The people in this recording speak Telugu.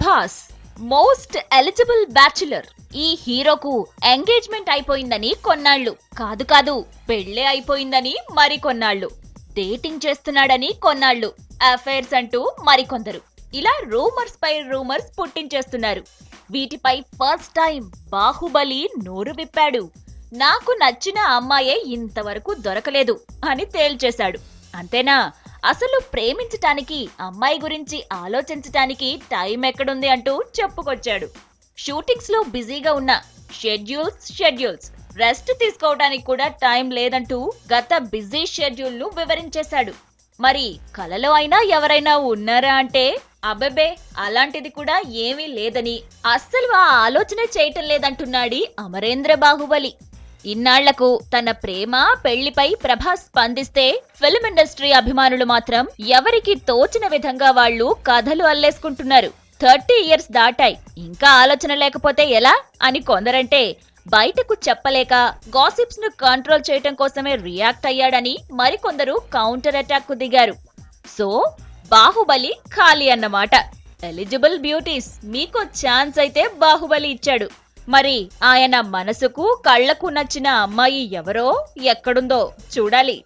Prabhas most eligible bachelor. ఈ హీరోకు ఎంగేజ్మెంట్ అయిపోయిందని కొన్నాళ్లు, కాదు పెళ్లే అయిపోయిందని మరికొన్నాళ్లు, డేటింగ్ చేస్తున్నాడని కొన్నాళ్లు, అఫైర్స్ అంటూ మరికొందరు. ఇలా రూమర్స్ పై రూమర్స్ పుట్టించేస్తున్నారు. వీటిపై ఫస్ట్ టైం బాహుబలి నోరు విప్పాడు. నాకు నచ్చిన అమ్మాయే ఇంతవరకు దొరకలేదు అని తేల్చేశాడు. అంతేనా, అసలు ప్రేమించటానికి, అమ్మాయి గురించి ఆలోచించటానికి టైం ఎక్కడుంది అంటూ చెప్పుకొచ్చాడు. షూటింగ్స్ లో బిజీగా ఉన్న షెడ్యూల్స్, రెస్ట్ తీసుకోవడానికి కూడా టైం లేదంటూ గత బిజీ షెడ్యూల్ ను వివరించేశాడు. మరి కలలో అయినా ఎవరైనా ఉన్నారా అంటే అబ్బెబే అలాంటిది కూడా ఏమీ లేదని, అస్సలు ఆ ఆలోచనే చేయటం లేదంటున్నాడి అమరేంద్ర బాహుబలి. ఇన్నాళ్లకు తన ప్రేమ పెళ్లిపై ప్రభాస్ స్పందిస్తే ఫిల్మ్ ఇండస్ట్రీ అభిమానులు మాత్రం ఎవరికి తోచిన విధంగా వాళ్ళు కథలు అల్లేసుకుంటున్నారు. 30 years దాటాయి, ఇంకా ఆలోచన లేకపోతే ఎలా అని కొందరంటే, బయటకు చెప్పలేక గాసిప్స్ ను కంట్రోల్ చేయటం కోసమే రియాక్ట్ అయ్యాడని మరికొందరు కౌంటర్ అటాక్ కు దిగారు. సో బాహుబలి ఖాళీ అన్నమాట. ఎలిజిబుల్ బ్యూటీస్ మీకో ఛాన్స్ అయితే బాహుబలి ఇచ్చాడు. మరి ఆయన మనసుకు కళ్లకు నచ్చిన అమ్మాయి ఎవరో ఎక్కడుందో చూడాలి.